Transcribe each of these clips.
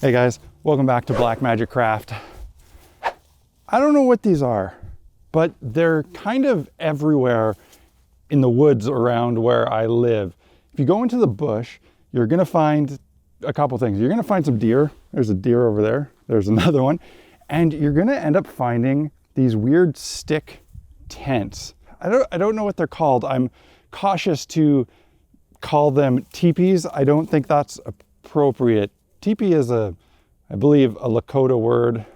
Hey guys, welcome back to Black Magic Craft. I don't know what these are, but they're kind of everywhere in the woods around where I live. If you go into the bush, you're gonna find a couple things. You're gonna find some deer. There's a deer over there. There's another one. And you're gonna end up finding these weird stick tents. I don't know what they're called. I'm cautious to call them teepees. I don't think that's appropriate. Teepee is I believe, a Lakota word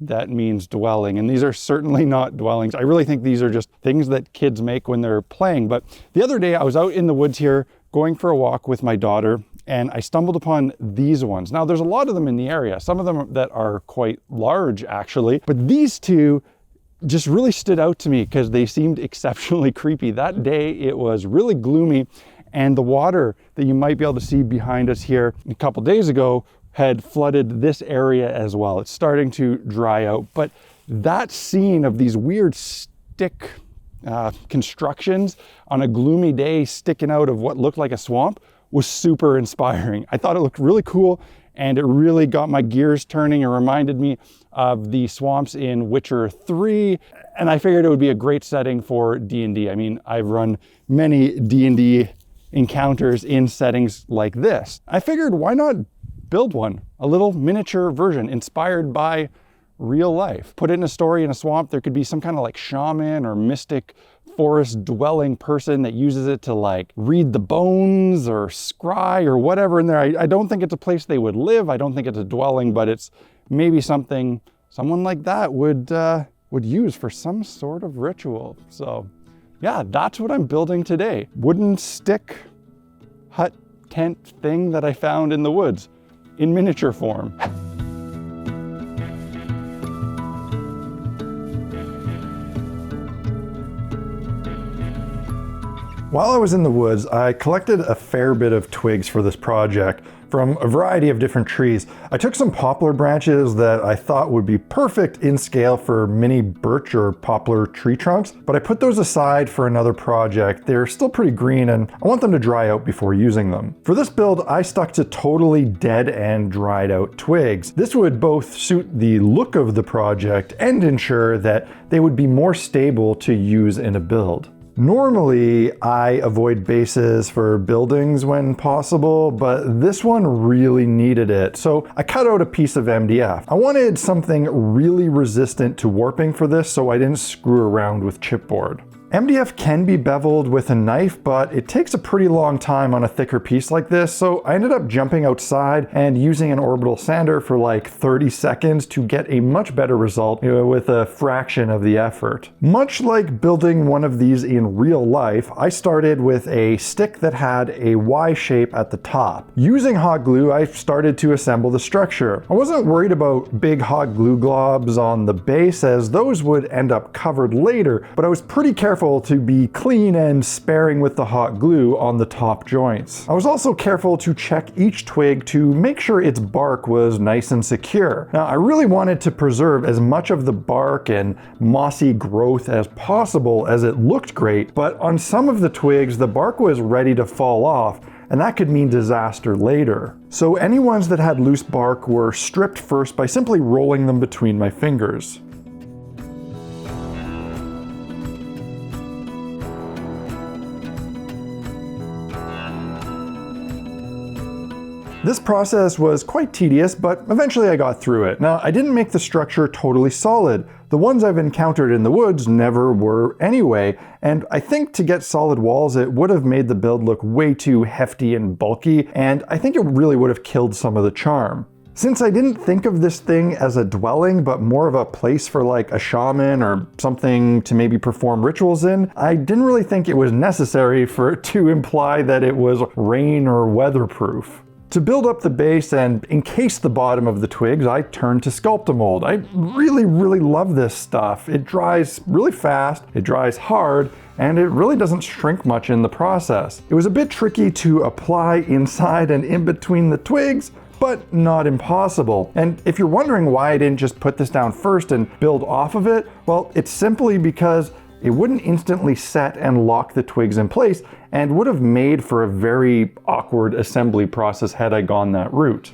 that means dwelling, and these are certainly not dwellings. I really think these are just things that kids make when they're playing. But the other day I was out in the woods here going for a walk with my daughter, and I stumbled upon these ones. Now there's a lot of them in the area, some of them that are quite large actually, but these two just really stood out to me because they seemed exceptionally creepy. That day it was really gloomy, and the water that you might be able to see behind us here a couple days ago had flooded this area as well. It's starting to dry out, but that scene of these weird stick constructions on a gloomy day sticking out of what looked like a swamp was super inspiring. I thought it looked really cool, and it really got my gears turning. It reminded me of the swamps in Witcher 3, and I figured it would be a great setting for D&D. I mean, I've run many D&D encounters in settings like this. I figured, why not build one, a little miniature version inspired by real life. Put it in a story in a swamp. There could be some kind of like shaman or mystic forest dwelling person that uses it to like read the bones or scry or whatever in there. I don't think it's a place they would live. I don't think it's a dwelling, but it's maybe something someone like that would use for some sort of ritual. So yeah, that's what I'm building today. Wooden stick hut tent thing that I found in the woods in miniature form. While I was in the woods, I collected a fair bit of twigs for this project from a variety of different trees. I took some poplar branches that I thought would be perfect in scale for mini birch or poplar tree trunks, but I put those aside for another project. They're still pretty green and I want them to dry out before using them. For this build, I stuck to totally dead and dried out twigs. This would both suit the look of the project and ensure that they would be more stable to use in a build. Normally, I avoid bases for buildings when possible, but this one really needed it, so I cut out a piece of MDF. I wanted something really resistant to warping for this, so I didn't screw around with chipboard. MDF can be beveled with a knife, but it takes a pretty long time on a thicker piece like this, so I ended up jumping outside and using an orbital sander for like 30 seconds to get a much better result with a fraction of the effort. Much like building one of these in real life, I started with a stick that had a Y shape at the top. Using hot glue, I started to assemble the structure. I wasn't worried about big hot glue globs on the base, as those would end up covered later, but I was pretty careful to be clean and sparing with the hot glue on the top joints. I was also careful to check each twig to make sure its bark was nice and secure. Now, I really wanted to preserve as much of the bark and mossy growth as possible, as it looked great, but on some of the twigs, the bark was ready to fall off, and that could mean disaster later. So any ones that had loose bark were stripped first by simply rolling them between my fingers. This process was quite tedious, but eventually I got through it. Now, I didn't make the structure totally solid. The ones I've encountered in the woods never were anyway, and I think to get solid walls it would have made the build look way too hefty and bulky, and I think it really would have killed some of the charm. Since I didn't think of this thing as a dwelling, but more of a place for like a shaman or something to maybe perform rituals in, I didn't really think it was necessary for it to imply that it was rain or weatherproof. To build up the base and encase the bottom of the twigs, I turned to SCULPTAMOLD. I really love this stuff. It dries really fast, it dries hard, and it really doesn't shrink much in the process. It was a bit tricky to apply inside and in between the twigs, but not impossible. And if you're wondering why I didn't just put this down first and build off of it, well, it's simply because it wouldn't instantly set and lock the twigs in place and would have made for a very awkward assembly process had I gone that route.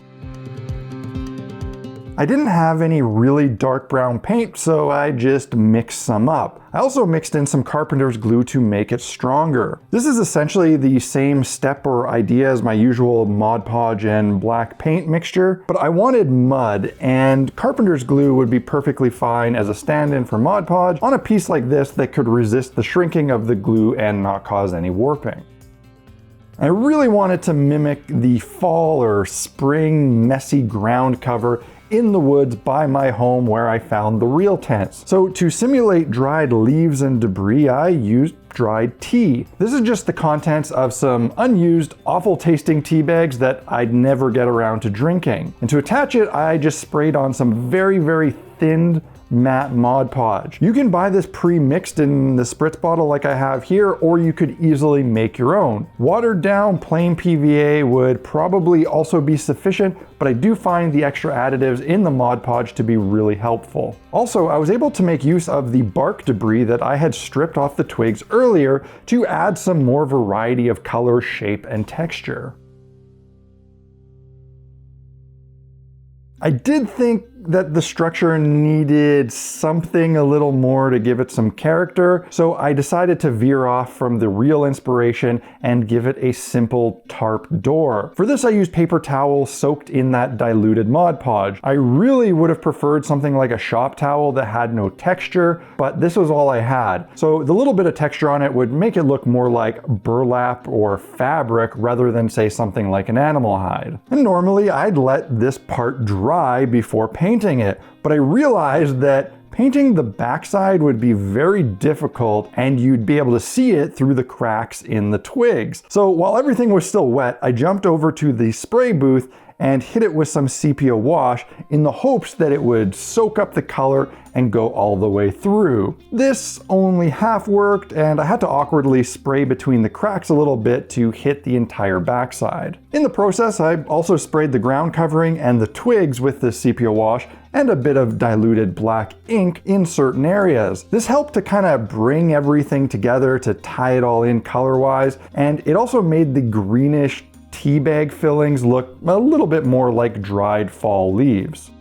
I didn't have any really dark brown paint, so I just mixed some up. I also mixed in some carpenter's glue to make it stronger. This is essentially the same step or idea as my usual Mod Podge and black paint mixture, but I wanted mud, and carpenter's glue would be perfectly fine as a stand-in for Mod Podge on a piece like this that could resist the shrinking of the glue and not cause any warping. I really wanted to mimic the fall or spring messy ground cover in the woods by my home where I found the real tents. So to simulate dried leaves and debris, I used dried tea. This is just the contents of some unused, awful tasting tea bags that I'd never get around to drinking. And to attach it, I just sprayed on some very thinned matte Mod Podge. You can buy this pre-mixed in the spritz bottle like I have here, or you could easily make your own. Watered down plain PVA would probably also be sufficient, but I do find the extra additives in the Mod Podge to be really helpful. Also, I was able to make use of the bark debris that I had stripped off the twigs earlier to add some more variety of color, shape, and texture. I did think that the structure needed something a little more to give it some character, so I decided to veer off from the real inspiration and give it a simple tarp door. For this I used paper towel soaked in that diluted Mod Podge. I really would have preferred something like a shop towel that had no texture, but this was all I had. So the little bit of texture on it would make it look more like burlap or fabric rather than say something like an animal hide. And normally I'd let this part dry before painting it, but I realized that painting the backside would be very difficult and you'd be able to see it through the cracks in the twigs. So while everything was still wet, I jumped over to the spray booth and hit it with some sepia wash in the hopes that it would soak up the color and go all the way through. This only half worked, and I had to awkwardly spray between the cracks a little bit to hit the entire backside. In the process, I also sprayed the ground covering and the twigs with the sepia wash and a bit of diluted black ink in certain areas. This helped to kind of bring everything together to tie it all in color-wise, and it also made the greenish tea bag fillings look a little bit more like dried fall leaves.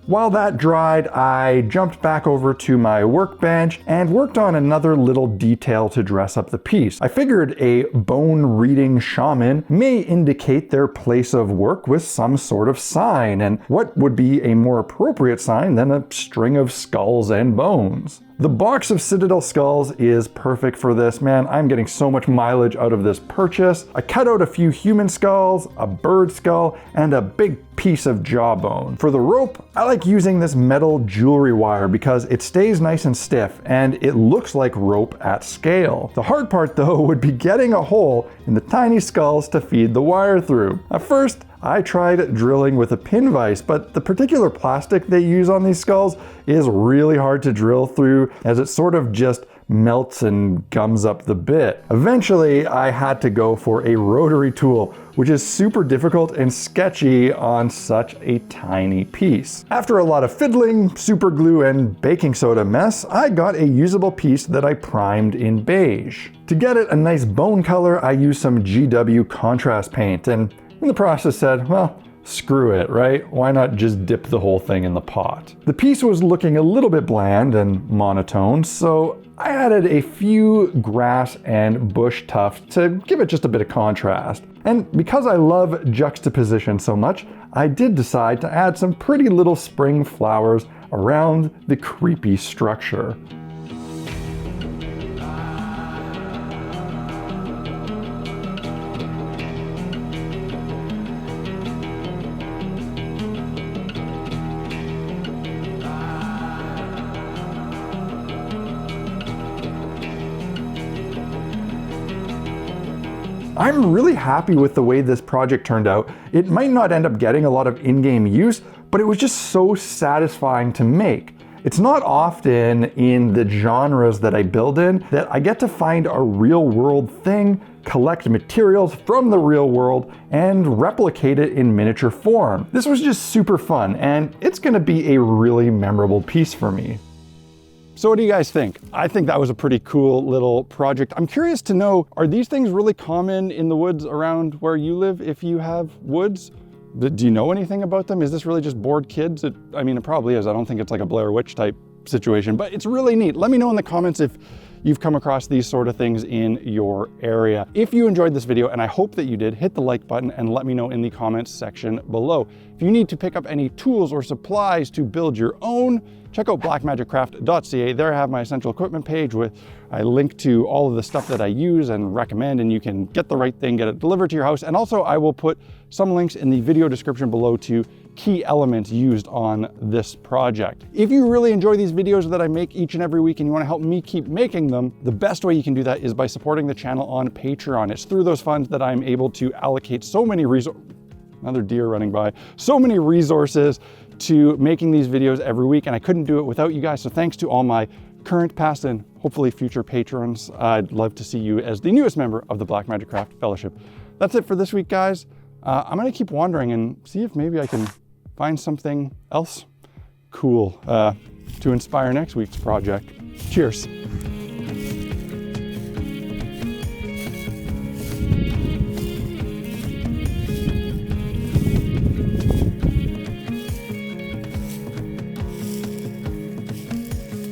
While that dried, I jumped back over to my workbench and worked on another little detail to dress up the piece. I figured a bone-reading shaman may indicate their place of work with some sort of sign, and what would be a more appropriate sign than a string of skulls and bones? The box of Citadel skulls is perfect for this, man. I'm getting so much mileage out of this purchase. I cut out a few human skulls, a bird skull, and a big piece of jawbone. For the rope, I like using this metal jewelry wire because it stays nice and stiff and it looks like rope at scale. The hard part though would be getting a hole in the tiny skulls to feed the wire through. At first, I tried drilling with a pin vise, but the particular plastic they use on these skulls is really hard to drill through as it sort of just melts and gums up the bit. Eventually, I had to go for a rotary tool, which is super difficult and sketchy on such a tiny piece. After a lot of fiddling, super glue, and baking soda mess, I got a usable piece that I primed in beige. To get it a nice bone color, I used some GW contrast paint, and in the process said, well, screw it, right? Why not just dip the whole thing in the pot? The piece was looking a little bit bland and monotone, so I added a few grass and bush tufts to give it just a bit of contrast. And because I love juxtaposition so much, I did decide to add some pretty little spring flowers around the creepy structure. I'm really happy with the way this project turned out. It might not end up getting a lot of in-game use, but it was just so satisfying to make. It's not often in the genres that I build in that I get to find a real world thing, collect materials from the real world, and replicate it in miniature form. This was just super fun, and it's gonna be a really memorable piece for me. So what do you guys think? I think that was a pretty cool little project. I'm curious to know, are these things really common in the woods around where you live if you have woods? Do you know anything about them? Is this really just bored kids? I mean, it probably is. I don't think it's like a Blair Witch type situation, but it's really neat. Let me know in the comments if you've come across these sort of things in your area. If you enjoyed this video, and I hope that you did, hit the like button and let me know in the comments section below. If you need to pick up any tools or supplies to build your own, check out blackmagiccraft.ca. There I have my essential equipment page with I link to all of the stuff that I use and recommend, and you can get the right thing, get it delivered to your house. And also I will put some links in the video description below to key elements used on this project. If you really enjoy these videos that I make each and every week and you want to help me keep making them, the best way you can do that is by supporting the channel on Patreon. It's through those funds that I'm able to allocate so many resources, another deer running by, so many resources to making these videos every week, and I couldn't do it without you guys. So thanks to all my current, past, and hopefully future patrons. I'd love to see you as the newest member of the Black Magic Craft Fellowship. That's it for this week, guys. I'm gonna keep wandering and see if maybe I can find something else cool to inspire next week's project. Cheers.